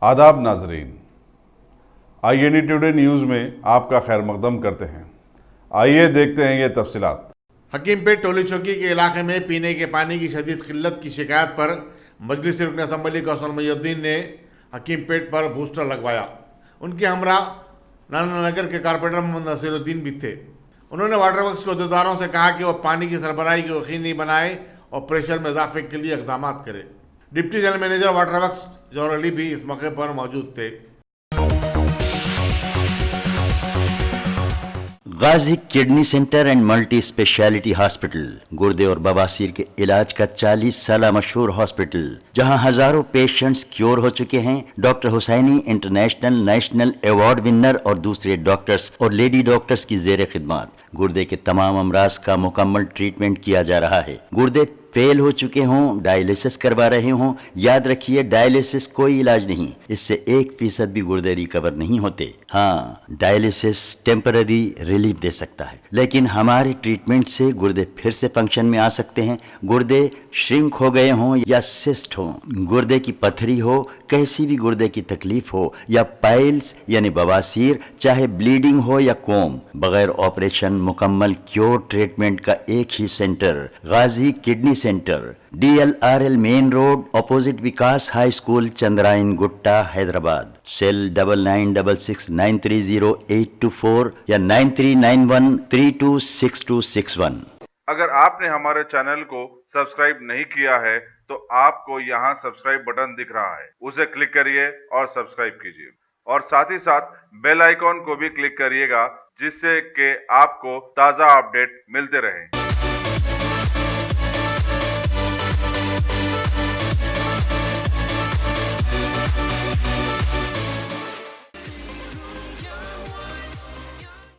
आदाब नाजरीन, INE today news में आपका खैर मकदम करते हैं। आइए देखते हैं ये तफसीलात। हकीमपेट टोली चौकी के इलाके में पीने के पानी की शदीद किल्लत की शिकायत पर मजलिस रुकन असम्बली कौंसल मोहिउद्दीन ने हकीमपेट पर बूस्टर लगवाया। उनके हमरा नाना नगर के कारपोरेटर मोहम्मद नसीरुद्दीन भी थे। उन्होंने वाटर वर्क्स के अहदेदारों से कहा कि वह पानी की सरबराही को यकीनी बनाए और प्रेशर में इजाफे के लिए इकदाम करें। Deputy general manager water works Jauhar Ali भी इस मौके पर मौजूद थे। Ghazi kidney centre and multi speciality hospital गुर्दे और बवासीर के इलाज का 40 साल मशहूर हॉस्पिटल, जहां हजारों पेशेंट्स क्योर हो चुके हैं। Doctor Hussaini international national award winner और दूसरे डॉक्टर्स और लेडी डॉक्टर्स की जेर खिदमत गुर्दे के तमाम अमराज का मुकम्मल ट्रीटमेंट किया जा रहा है। गुर्दे फेल हो चुके हों, डायलिसिस करवा रहे हों, याद रखिए डायलिसिस कोई इलाज नहीं, इससे 1% भी गुर्दे रिकवर नहीं होते। हाँ, डायलिसिस टेम्पररी रिलीफ दे सकता है, लेकिन हमारे ट्रीटमेंट से गुर्दे फिर से फंक्शन में आ सकते हैं। गुर्दे श्रिंक हो गए हों या सिस्ट हो, गुर्दे की पथरी हो, कैसी भी गुर्दे की तकलीफ हो या पाइल्स यानी बवासीर, चाहे ब्लीडिंग हो या कोम, बगैर ऑपरेशन मुकम्मल क्योर ट्रीटमेंट का एक ही centre, Ghazi kidney centre, DLRL main road, opposite Vikas high school, Chandrayangutta, Hyderabad. Cell 9966930824 या 9391326261। अगर आपने हमारे चैनल को सब्सक्राइब नहीं किया है तो आपको यहाँ सब्सक्राइब बटन दिख रहा है, उसे क्लिक करिए और सब्सक्राइब कीजिए, और साथ ही साथ बेल आइकॉन को भी क्लिक करिएगा, जिससे कि आपको ताज़ा अपडेट मिलते रहें।